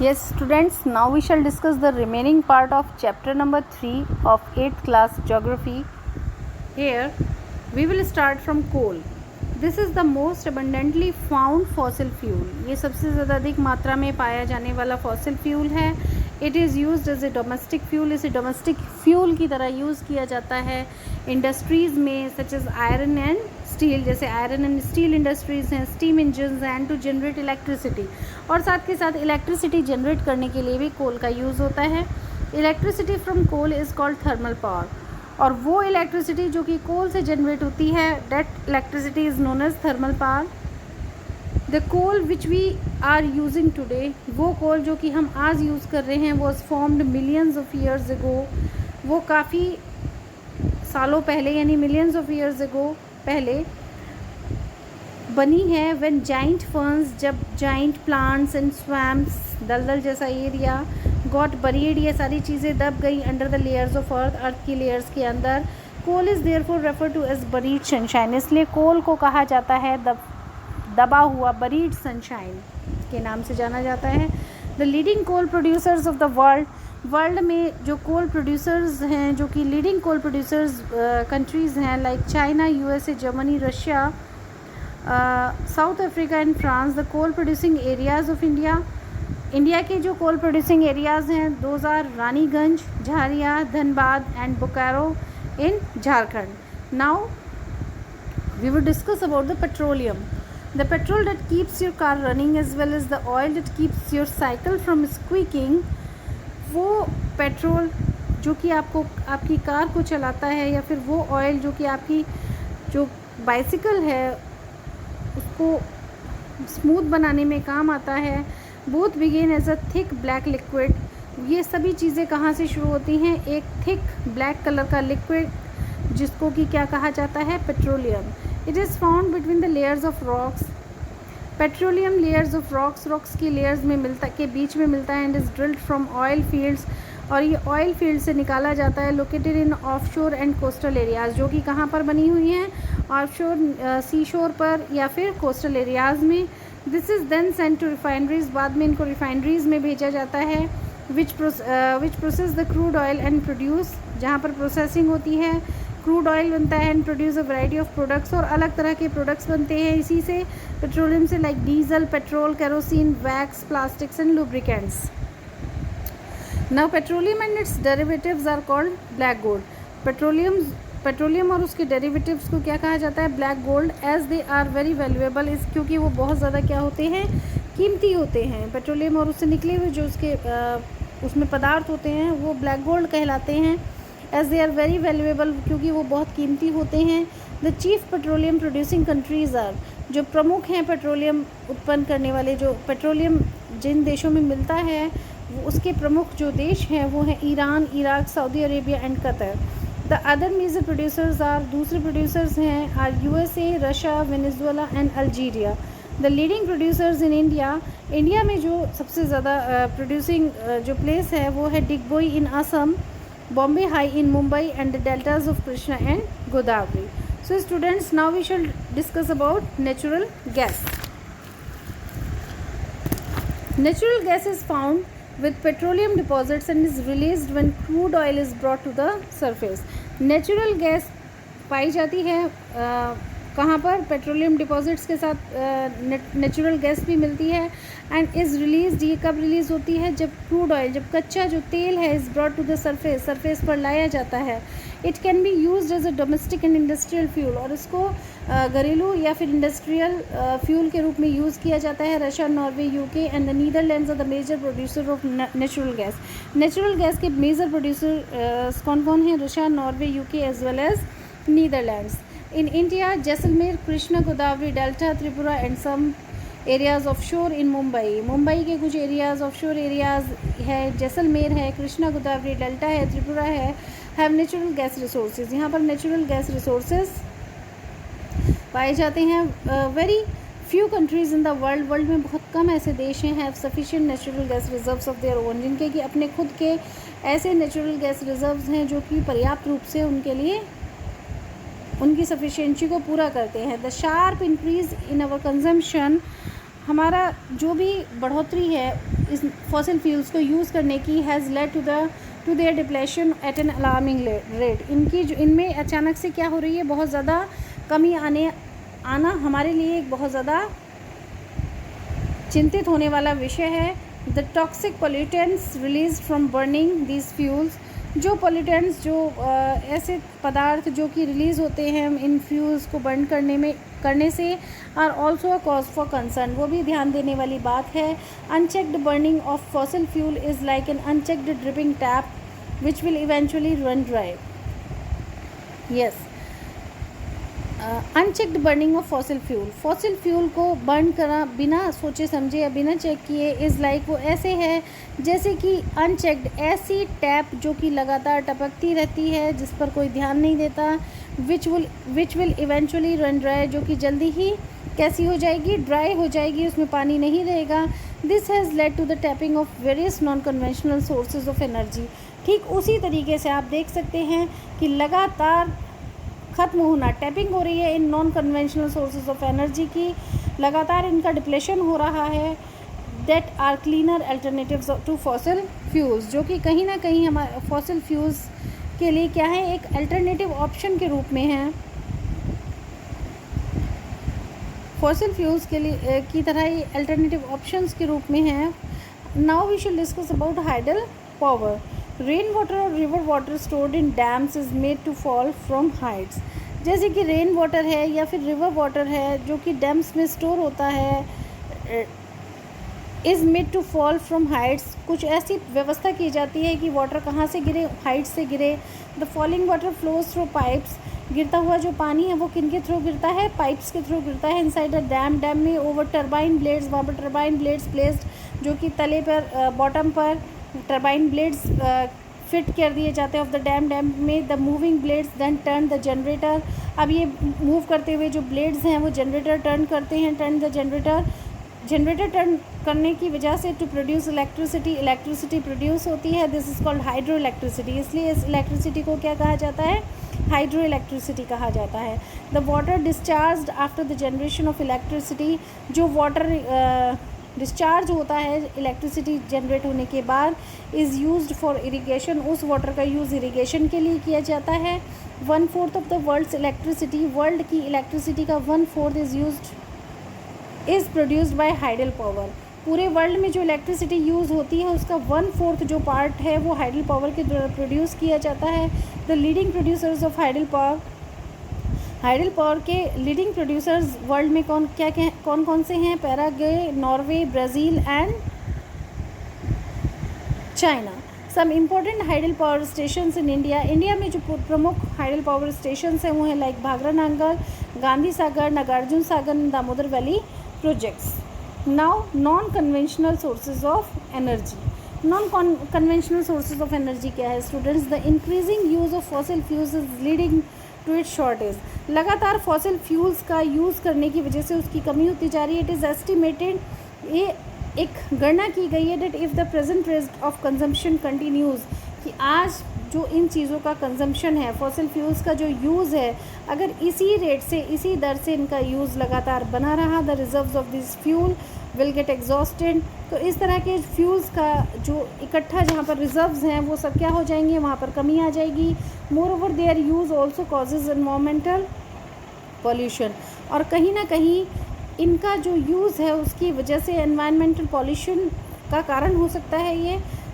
Yes, students, now we shall discuss the remaining part of chapter number 3 of 8th class geography. Here, we will start from coal. This is the most abundantly found fossil fuel. ये सबसे ज़्यादा अधिक मात्रा में पाया जाने वाला fossil fuel है. It is used as a domestic fuel. इसे domestic fuel की तरह यूज़ किया जाता है इंडस्ट्रीज़ में, such as iron and steel, जैसे आयरन एंड स्टील इंडस्ट्रीज़ हैं, steam engines and to generate electricity, और साथ के साथ इलेक्ट्रिसिटी जनरेट करने के लिए भी कोल का यूज़ होता है. Electricity from coal is called thermal power, और वो इलेक्ट्रिसिटी जो कि कोल से जनरेट होती है, that electricity is known as thermal power. The coal which we are using today, वो कोल जो कि हम आज यूज़ कर रहे हैं, was formed millions of years ago. वो काफ़ी सालों पहले, यानी मिलियंस ऑफ ईयर्स एगो पहले बनी है. व्हेन जाइंट फर्न्स, जब जाइंट प्लांट्स एंड स्वैम्प्स, दलदल जैसा एरिया, गॉट बरीड, ये सारी चीज़ें दब गई under the layers of earth, earth की लेयर्स के अंदर. Coal is therefore refer to as buried sunshine, इसलिए कोल को कहा जाता है दबा हुआ, बरीड सनशाइन के नाम से जाना जाता है. The leading coal producers of the world में जो कोल प्रोड्यूसर्स हैं, जो कि लीडिंग कोल प्रोड्यूसर्स कंट्रीज़ हैं, like China, USA, Germany, Russia, South Africa and France. The coal producing areas of India के जो कोल प्रोड्यूसिंग एरियाज़ हैं, those are Raniganj, Jharia, Dhanbad and Bokaro in Jharkhand. Now we will discuss about the petroleum. The petrol that keeps your car running as well as the oil that keeps your cycle from squeaking, वो petrol जो कि आपकी car को चलाता है, या फिर वो ऑयल जो कि आपकी जो बाइसिकल है उसको स्मूथ बनाने में काम आता है. Both begin as a thick black liquid. ये सभी चीज़ें कहाँ से शुरू होती हैं? एक थिक ब्लैक कलर का लिक्विड जिसको कि क्या कहा जाता है? Petroleum. It is found between the layers of rocks. Petroleum layers of rocks की लेयर्स में बीच में मिलता है. And is drilled from oil fields, और ये ऑयल फील्ड से निकाला जाता है. Located in offshore and coastal areas, जो कि कहाँ पर बनी हुई हैं? ऑफशोर, सी शोर पर या फिर कोस्टल एरियाज़ में. This is then sent to refineries, बाद में इनको रिफाइनरीज में भेजा जाता है. Which process the crude oil and produce, जहाँ पर प्रोसेसिंग होती है, क्रूड ऑयल बनता है and produce a variety of products, और अलग तरह के प्रोडक्ट्स बनते हैं इसी से, पेट्रोलियम से, like diesel, petrol, kerosene, wax, plastics and lubricants. Now petroleum and its derivatives are called black gold. Petroleum और उसके डेरिवेटिव्स को क्या कहा जाता है? Black gold. As they are very valuable, इस क्योंकि वो बहुत ज़्यादा क्या होते हैं? कीमती होते हैं. पेट्रोलियम और उससे निकले हुए जो उसके उसमें पदार्थ होते हैं वो ब्लैक गोल्ड कहलाते हैं. As they are very valuable, क्योंकि वो बहुत कीमती होते हैं. The chief petroleum producing countries are, जो प्रमुख हैं पेट्रोलियम उत्पन्न करने वाले, जो पेट्रोलियम जिन देशों में मिलता है वो उसके प्रमुख जो देश हैं वो हैं Iran, Iraq, Saudi Arabia and Qatar. The other major producers are, दूसरे प्रोड्यूसर्स हैं, are USA, Russia, Venezuela and Algeria. The leading producers in India में जो सबसे ज़्यादा प्रोड्यूसिंग जो प्लेस है वो है डिगबोई इन Assam, Bombay High in Mumbai, and the deltas of Krishna and Godavari. So students, now we shall discuss about natural gas. Natural gas is found with petroleum deposits and is released when crude oil is brought to the surface. Natural gas पाई जाती है कहाँ पर? Petroleum deposits के साथ natural gas भी मिलती है. And is release, ये कब रिलीज़ होती है? जब क्रूड ऑयल, जब कच्चा जो तेल है, is brought to the surface पर लाया जाता है. It can be used as a domestic and industrial fuel, और इसको घरेलू या फिर इंडस्ट्रियल फ्यूल के रूप में यूज़ किया जाता है. Russia, Norway, UK and the Netherlands are the major producer of natural gas. Natural gas के मेजर प्रोड्यूसर कौन कौन हैं? Russia, Norway, UK as well as Netherlands. In India, Jaisalmer, Krishna, Godavari delta, Tripura and some areas offshore in Mumbai के कुछ areas, offshore areas है, जैसलमेर है, Krishna Godavari delta है, त्रिपुरा है, हैव नेचुरल गैस रिसोर्सेज. यहाँ पर नेचुरल गैस रिसोर्सेज पाए जाते हैं. Very few countries in the world में बहुत कम ऐसे देश हैं have sufficient natural gas reserves of their own, जिनके कि अपने खुद के ऐसे नेचुरल गैस रिजर्व्स हैं जो कि पर्याप्त रूप से उनके लिए उनकी सफिशिएंसी को पूरा करते हैं. The sharp increase in our consumption, हमारा जो भी बढ़ोतरी है इस फॉसिल फ्यूल्स को यूज़ करने की has led to their depletion at an alarming rate. इनमें अचानक से क्या हो रही है, बहुत ज़्यादा कमी आना हमारे लिए एक बहुत ज़्यादा चिंतित होने वाला विषय है। The toxic pollutants release from burning these fuels, जो पोल्यूटेंट्स जो ऐसे पदार्थ जो कि रिलीज़ होते हैं इन फ्यूल्स को बर्न करने से are also a cause for concern, वो भी ध्यान देने वाली बात है। Unchecked burning of fossil fuel is like an unchecked dripping tap which will eventually run dry. Yes, unchecked burning of fossil fuel को बर्न करा बिना सोचे समझे या बिना चेक किए इज़ लाइक, वो ऐसे है जैसे कि अनचेक्ड ऐसी टैप जो कि लगातार टपकती रहती है जिस पर कोई ध्यान नहीं देता, विच विल इवेंचुअली रन ड्राई, जो कि जल्दी ही कैसी हो जाएगी, ड्राई हो जाएगी, उसमें पानी नहीं रहेगा। This has led to the tapping of various non conventional sources of energy. ठीक उसी तरीके से आप देख सकते हैं कि लगातार ख़त्म होना, टैपिंग हो रही है in non conventional sources of energy की, लगातार इनका डिप्लेशन हो रहा है। That are cleaner alternatives to fossil fuels, जो कि कहीं ना कहीं हमारे फॉसिल फ्यूल्स के लिए क्या है, एक अल्टरनेटिव ऑप्शन के रूप में है, फॉसिल फ्यूल्स के लिए की तरह ही अल्टरनेटिव ऑप्शंस के रूप में है। Now we should discuss about hydel power. Rain water और river water stored in dams is made to fall from heights, जैसे कि रेन वाटर है या फिर रिवर वाटर है जो कि डैम्स में स्टोर होता है, is made to fall from heights, कुछ ऐसी व्यवस्था की जाती है कि वाटर कहाँ से गिरे, हाइट से गिरे। The falling water flows through pipes, गिरता हुआ जो पानी है वो किन के थ्रू गिरता है, पाइप्स के थ्रू गिरता है। इनसाइड अ डैम में ओवर टर्बाइन ब्लेड्स, वहाँ पर टर्बाइन ब्लेड्स प्लेस्ड, जो कि तले पर बॉटम पर टर्बाइन ब्लेड्स फिट कर दिए जाते हैं ऑफ द डैम में। The moving blades then turn the generator, अब ये मूव करते हुए जो ब्लेड्स हैं वो जनरेटर टर्न करते हैं, टर्न द जनरेटर टर्न करने की वजह से टू प्रोड्यूस इलेक्ट्रिसिटी प्रोड्यूस होती है। This is called hydro electricity, इसलिए इस इलेक्ट्रिसिटी को क्या कहा जाता है, हाइड्रो इलेक्ट्रिसिटी कहा जाता है। The water discharge after the generation of electricity, जो वाटर डिस्चार्ज होता है इलेक्ट्रिसिटी जनरेट होने के बाद, इज़ यूज्ड फॉर इरिगेशन, उस वाटर का यूज़ इरिगेशन के लिए किया जाता है। 1/4 of the world's electricity, world की इलेक्ट्रिसिटी का 1/4 is produced by hydel power, पूरे वर्ल्ड में जो इलेक्ट्रिसिटी यूज़ होती है उसका 1/4 जो पार्ट है वो हाइडल पावर के द्वारा प्रोड्यूस किया जाता है। The leading producers of hydel power के लीडिंग प्रोड्यूसर्स वर्ल्ड में कौन कौन से हैं, Paraguay, Norway, Brazil and China. Some important hydel power stations in India में जो प्रमुख हाइडल पावर स्टेशंस हैं वो हैं like Bhakra Nangal, Gandhi Sagar, Nagarjuna Sagar, Damodar valley projects. Now non conventional sources of energy. Non conventional sources of energy क्या है students? The increasing use of fossil fuels is leading to it shortage, लगातार fossil fuels का use करने की वजह से उसकी कमी होती जा रही है। इट इज़ एस्टिमेटेड, ये एक गणना की गई है, that if the present rate of consumption continues, कि आज जो इन चीज़ों का कंजम्पशन है, फॉसिल फ्यूल्स का जो यूज़ है, अगर इसी रेट से, इसी दर से इनका यूज़ लगातार बना रहा, the reserves of this fuel will get exhausted. तो इस तरह के फ्यूल्स का जो इकट्ठा जहाँ पर रिजर्व्स हैं वो सब क्या हो जाएंगे, वहाँ पर कमी आ जाएगी। More over there use also causes environmental pollution, और कहीं ना कहीं इनका जो यूज़ है उसकी वजह से एनवायरमेंटल पॉल्यूशन का कारण हो सकता है,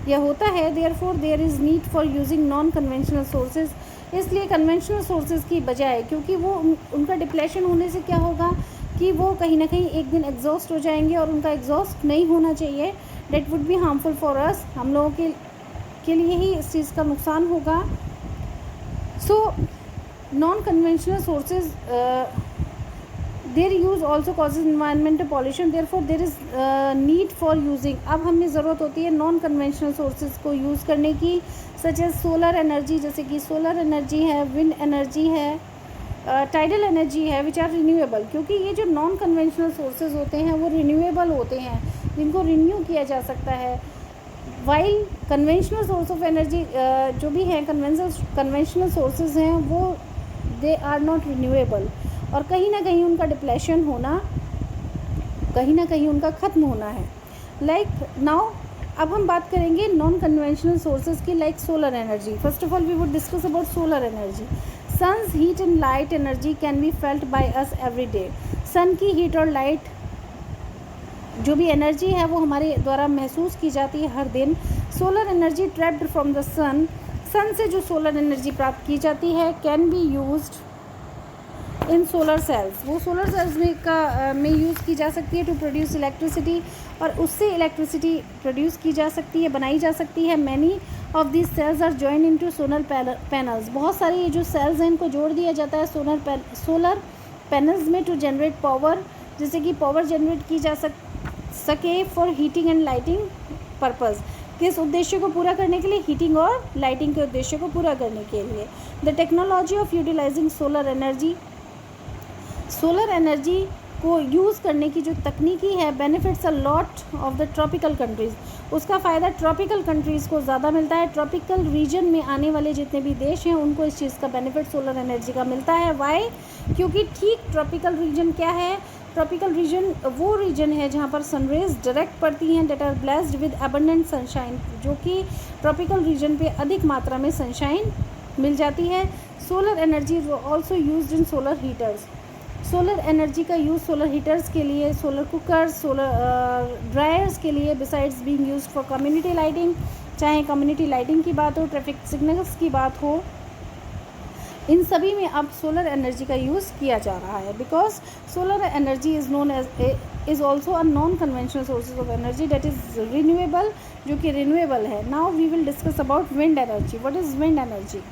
ये होता है। Therefore there is need for using non conventional sources, इसलिए कन्वेंशनल सोर्सेज की बजाय, क्योंकि वो उनका डिप्लेशन होने से क्या होगा कि वो कहीं ना कहीं एक दिन एग्जॉस्ट हो जाएंगे, और उनका एग्जॉस्ट नहीं होना चाहिए। That would be harmful for us, हम लोगों के लिए ही इस चीज़ का नुकसान होगा। So non conventional sources their use also causes environmental pollution, therefore there is need for using, अब हमें ज़रूरत होती है नॉन कन्वेंशनल सोर्सेज को यूज़ करने की, सच एज सोलर एनर्जी, जैसे कि सोलर एनर्जी है, विंड एनर्जी है, टाइडल एनर्जी है, विच आर रिन्यूएबल, क्योंकि ये जो नॉन कन्वेंशनल सोर्सेज होते हैं वो रिन्यूएबल होते हैं, जिनको रिन्यू किया जा सकता है। While conventional source of energy जो भी हैं, कन्वेंशनल सोर्सेज हैं, वो दे आर नॉट रिन्यूएबल, और कहीं ना कहीं उनका डिप्लेशन होना, कहीं ना कहीं उनका ख़त्म होना है। लाइक नाउ अब हम बात करेंगे नॉन कन्वेंशनल सोर्सेज की, like solar energy. First of all we would discuss about solar energy. Sun's heat and light energy can be felt by us every day. Sun की हीट और light जो भी energy है वो हमारे द्वारा महसूस की जाती है हर दिन. Solar energy trapped from the sun. Sun से जो सोलर एनर्जी प्राप्त की जाती है can be used in solar cells. वो सोलर सेल्स में यूज़ की जा सकती है टू प्रोड्यूस इलेक्ट्रिसिटी, और उससे इलेक्ट्रिसिटी प्रोड्यूस की जा सकती है, बनाई जा सकती है. Many of this cells are join into solar panels. बहुत सारी ये जो सेल्स हैं इनको जोड़ दिया जाता है सोलर पैनल्स में टू जनरेट पावर, जिससे कि पावर जनरेट की जा सके for heating and lighting purpose. किस उद्देश्य को पूरा करने के लिए? हीटिंग और लाइटिंग के उद्देश्य को पूरा करने के लिए. The technology of utilizing solar energy. Solar energy को यूज़ करने की जो तकनीकी है benefits a lot of the tropical countries. उसका फ़ायदा ट्रॉपिकल कंट्रीज़ को ज़्यादा मिलता है. ट्रॉपिकल रीजन में आने वाले जितने भी देश हैं उनको इस चीज़ का बेनिफिट सोलर एनर्जी का मिलता है. वाई? क्योंकि ठीक ट्रॉपिकल रीजन क्या है? ट्रॉपिकल रीजन वो रीजन है जहाँ पर सनरेज डायरेक्ट पड़ती हैं, that are blessed with abundant sunshine, जो कि ट्रॉपिकल रीजन पे अधिक मात्रा में सनशाइन मिल जाती है. Solar energy also used in solar heaters. Solar energy का यूज़ सोलर हीटर्स के लिए, सोलर कुकर्स, सोलर ड्रायर्स के लिए, besides being used for community lighting. चाहे कम्युनिटी लाइटिंग की बात हो, ट्रैफिक सिग्नल्स की बात हो, इन सभी में अब सोलर एनर्जी का यूज़ किया जा रहा है. Because solar energy is known as is also a non conventional sources of energy that is renewable, जो कि रिन्यूएबल है. Now we will discuss about wind energy. What is wind energy?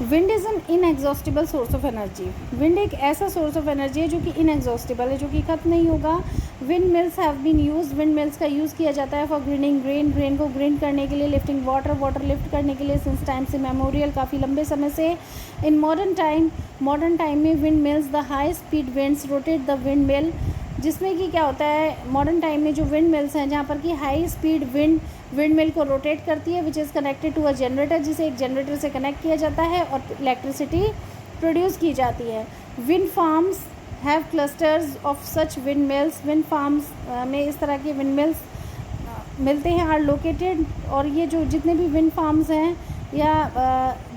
Wind is an inexhaustible source of energy. Wind एक ऐसा source of energy है जो कि inexhaustible है, जो कि ख़त्म नहीं होगा. Wind mills have been use. Wind mills का यूज़ किया जाता है फॉर ग्रीनिंग ग्रेन को ग्रीन करने के लिए, लिफ्टिंग वाटर लिफ्ट करने के लिए, सिंस टाइम से मेमोरियल, काफ़ी लंबे समय से. इन मॉडर्न टाइम में wind mills the high speed winds rotate the wind mill, जिसमें कि क्या होता है मॉडर्न टाइम में जो विंड मिल्स हैं जहाँ पर कि हाई स्पीड विंड मिल को रोटेट करती है, which is connected to a generator, जिसे एक जनरेटर से कनेक्ट किया जाता है और इलेक्ट्रिसिटी प्रोड्यूस की जाती है. Wind farms have clusters of such wind mills. Wind farms में इस तरह के विंड मिल्स मिलते हैं, आर लोकेटेड. और ये जो जितने भी विंड फार्म्स हैं या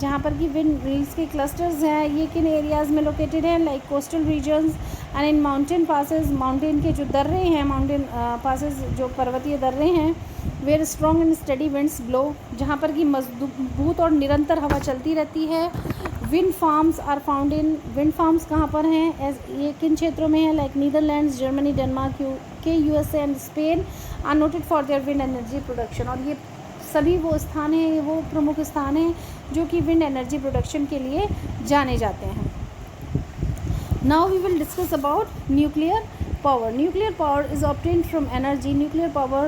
जहाँ पर कि विंड मिल्स के क्लस्टर्स हैं, ये किन एरियाज़ में लोकेटेड हैं? Like coastal regions and in mountain passes. Mountain के जो दर्रे हैं, माउंटेन पासेस जो पर्वतीय दर्रे हैं, where strong and steady winds blow, जहाँ पर कि मजबूत और निरंतर हवा चलती रहती है. Wind farms are found in. Wind farms कहाँ पर हैं? ये किन क्षेत्रों में है? Like Netherlands, Germany, Denmark, UK, USA and Spain are noted for their wind energy production. और ये सभी वो स्थान हैं, वो प्रमुख स्थान हैं जो कि विंड एनर्जी प्रोडक्शन के लिए जाने जाते हैं. Now we will discuss about nuclear power. Nuclear power is obtained from energy. Nuclear power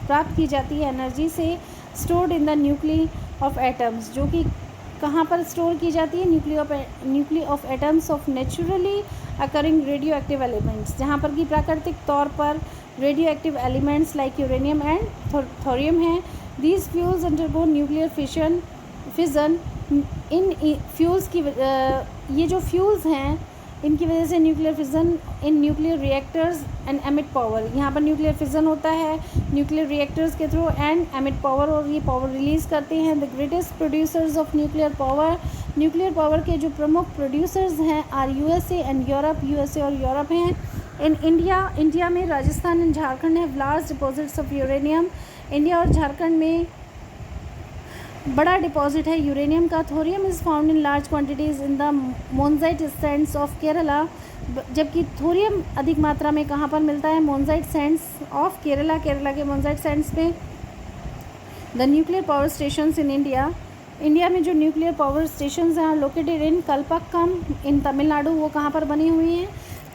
प्राप्त की जाती है एनर्जी से. Stored in the nuclei of atoms, जो कि कहाँ पर स्टोर की जाती है? Nuclei of atoms of naturally occurring radioactive elements, जहाँ पर कि प्राकृतिक तौर पर radioactive elements like uranium and thorium हैं. These fuels undergo nuclear fission. इन फ्यूल्स की ये जो फ्यूल्स हैं इनकी वजह से nuclear fission in nuclear reactors and emit power. यहाँ पर न्यूक्लियर फिजन होता है न्यूक्लियर रिएक्टर्स के थ्रू एंड एमिट पावर, और ये पावर रिलीज़ करते हैं. The greatest producers of nuclear power. Nuclear power के जो प्रमुख प्रोड्यूसर्स हैं are USA and Europe. USA और यूरोप हैं. इन इंडिया में राजस्थान एंड झारखंड है large deposits of uranium. India और झारखंड में बड़ा डिपॉजिट है यूरेनियम का. Thorium is found in large quantities in the monazite sands of Kerala. जबकि थोरियम अधिक मात्रा में कहाँ पर मिलता है? मोनजाइट सैंड्स ऑफ केरला के मोनजाइट सैंड्स में. The nuclear power stations in India में जो न्यूक्लियर पावर स्टेशंस हैं लोकेटेड इन कल्पक्कम इन तमिलनाडु. वो कहाँ पर बनी हुई हैं?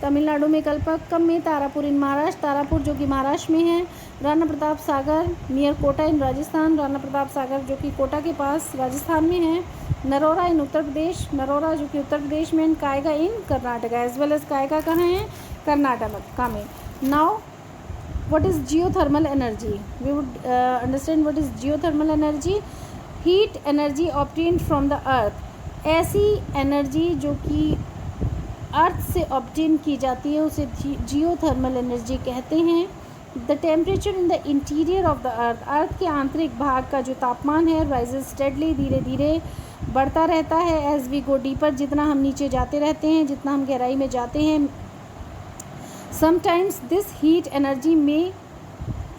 तमिलनाडु में कल्पक्कम में. तारापुर इन महाराष्ट्र, तारापुर जो कि महाराष्ट्र में है. राणा प्रताप सागर नियर कोटा इन राजस्थान. राणा प्रताप सागर जो कि कोटा के पास राजस्थान में है. नरोरा इन उत्तर प्रदेश. नरोरा जो कि उत्तर प्रदेश में. In Kaiga in Karnataka. As well as Kaiga कहाँ है? कर्नाटका में. Now what is geothermal energy? We would understand what is geothermal energy. Heat energy obtained from the earth. ऐसी एनर्जी जो कि अर्थ से ऑब्टेन की जाती है उसे जियोथर्मल एनर्जी कहते हैं। The temperature in the interior of the earth के आंतरिक भाग का जो तापमान है राइजेज स्टेडली, धीरे धीरे बढ़ता रहता है एज वी गो डीपर, जितना हम नीचे जाते रहते हैं, जितना हम गहराई में जाते हैं। समटाइम्स दिस हीट एनर्जी में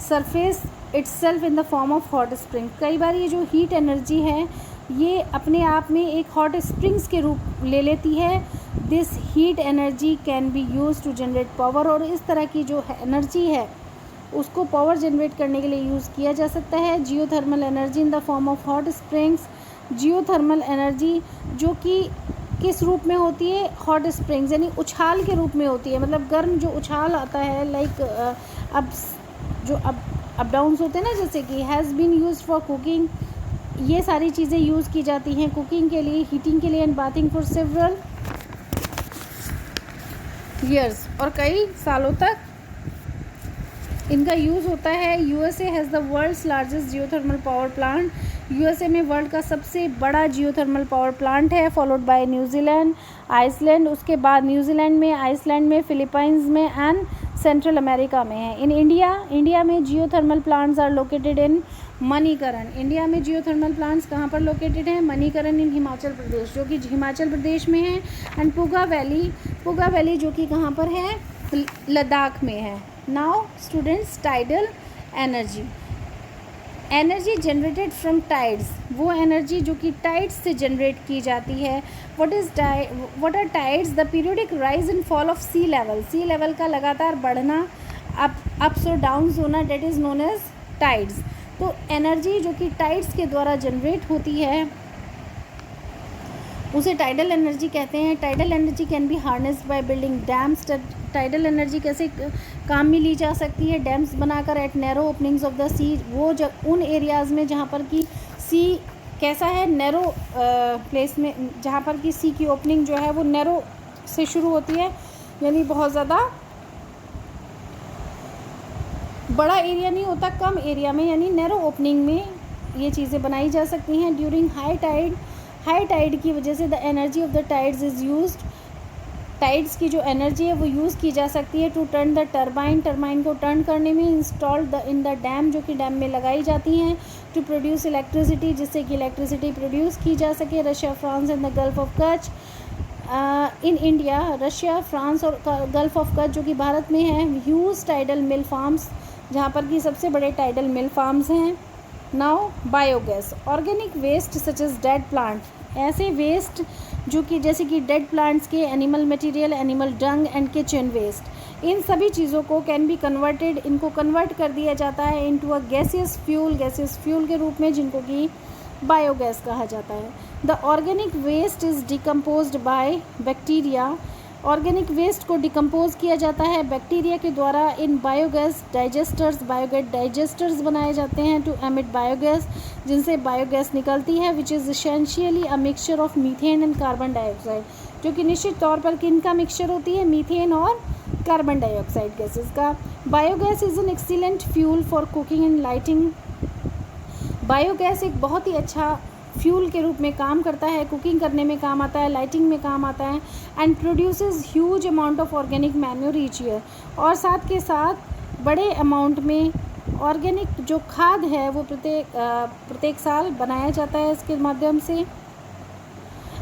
surface itself in the form of hot spring. कई बार ये जो हीट एनर्जी है ये अपने आप में एक हॉट स्प्रिंग्स के रूप ले लेती है। This heat energy can be use to generate power, और इस तरह की जो एनर्जी है उसको पावर जनरेट करने के लिए यूज़ किया जा सकता है। Geothermal energy in the form of hot springs, geothermal energy जो कि किस रूप में होती है, हॉट स्प्रिंग्स यानी उछाल के रूप में होती है, मतलब गर्म जो उछाल आता है, लाइक अब जो अप डाउन्स होते हैं ना, जैसे कि has been use for cooking, ये सारी चीज़ें यूज़ की जाती हैं कुकिंग के लिए, हीटिंग के लिए and bathing for several years, और कई सालों तक इनका यूज़ होता है। USA has the world's largest geothermal power plant, USA में वर्ल्ड का सबसे बड़ा जियोथर्मल पावर प्लांट है, फॉलोड बाय न्यूजीलैंड, आइसलैंड, उसके बाद न्यूजीलैंड में, आइसलैंड में, फिलीपाइंस में एंड सेंट्रल अमेरिका में है। इन इंडिया में geothermal plants are located in Manikaran, India में जियोथर्मल प्लांट्स कहाँ पर लोकेटेड हैं, मणिकरण इन हिमाचल प्रदेश, जो कि हिमाचल प्रदेश में है, एंड पुगा वैली जो कि कहाँ पर है, लद्दाख में है। Now students, tidal energy generated from tides, वो एनर्जी जो कि टाइड्स से जनरेट की जाती है। What are tides? The periodic rise and fall of sea level का लगातार बढ़ना, अप्स और डाउन्स होना, that is known as tides. तो एनर्जी जो कि टाइड्स के द्वारा जनरेट होती है उसे टाइडल एनर्जी कहते हैं। Tidal energy can be harnessed by building dams. Tidal energy कैसे काम में ली जा सकती है? डैम्स बनाकर at narrow openings of the sea, वो उन एरियाज़ में जहाँ पर कि सी कैसा है, नैरो प्लेस में, जहाँ पर कि सी की ओपनिंग जो है वो नैरो से शुरू होती है, यानी बहुत ज़्यादा बड़ा एरिया नहीं होता, कम एरिया में, यानी नैरो ओपनिंग में ये चीज़ें बनाई जा सकती हैं। ड्यूरिंग हाई टाइड की वजह से the energy of the tides is used, tides की जो एनर्जी है वो यूज़ की जा सकती है टू टर्न द टरबाइन को टर्न करने में, इंस्टॉल्ड इन द डैम, जो कि डैम में लगाई जाती हैं, टू प्रोड्यूस इलेक्ट्रिसिटी, जिससे कि इलेक्ट्रिसिटी प्रोड्यूस की जा सके। Russia, France and the gulf of Kutch, in India Russia, France और गल्फ ऑफ कच्छ जो कि भारत में है, ह्यूज टाइडल मिल फार्म्स, जहाँ पर कि सबसे बड़े टाइडल मिल फार्म्स हैं। Now biogas, organic waste such as dead plant, ऐसे वेस्ट जो कि जैसे कि डेड प्लांट्स के animal material, animal dung and kitchen waste, इन सभी चीज़ों को कैन बी कन्वर्टेड, इनको कन्वर्ट कर दिया जाता है इनटू अ गैसियस फ्यूल के रूप में, जिनको कि बायोगैस कहा जाता है। The organic waste is decomposed by bacteria, organic waste को डिकम्पोज किया जाता है बैक्टीरिया के द्वारा इन बायोगैस डाइजेस्टर्स बनाए जाते हैं टू एमिट बायोगैस, जिनसे बायोगैस निकलती है, which is essentially a mixture of methane and carbon dioxide, जो कि निश्चित तौर पर किनका मिक्सचर होती है, मीथेन और कार्बन डाइऑक्साइड गैसेस का। Biogas is an excellent fuel for cooking and lighting, biogas एक बहुत ही अच्छा फ्यूल के रूप में काम करता है, कुकिंग करने में काम आता है, लाइटिंग में काम आता है, and produces huge amount of organic manure each year, और साथ के साथ बड़े अमाउंट में ऑर्गेनिक जो खाद है वो प्रत्येक साल बनाया जाता है इसके माध्यम से।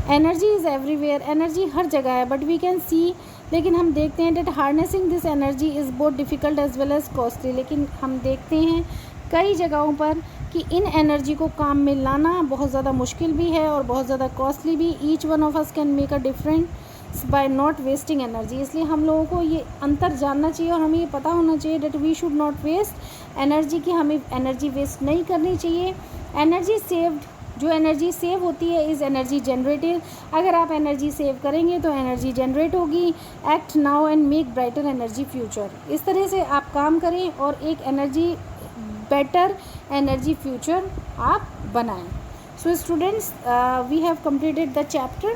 एनर्जी इज़ एवरीवेयर, एनर्जी हर जगह है, बट वी कैन सी, लेकिन हम देखते हैं that harnessing this energy is both difficult as well as costly, लेकिन हम देखते हैं कई जगहों पर कि इन एनर्जी को काम में लाना बहुत ज़्यादा मुश्किल भी है और बहुत ज़्यादा कॉस्टली भी। Each one of us can make a difference bye not wasting energy, इसलिए हम लोगों को ये अंतर जानना चाहिए और हमें ये पता होना चाहिए that we should not waste energy, की हमें एनर्जी वेस्ट नहीं करनी चाहिए। एनर्जी सेव्ड, जो एनर्जी सेव होती है इज़ एनर्जी जनरेटेड, अगर आप एनर्जी सेव करेंगे तो एनर्जी जनरेट होगी। Act now and make brighter energy future, इस तरह से आप काम करें और एक बेटर एनर्जी फ्यूचर आप बनाएं। So students, we have completed the chapter.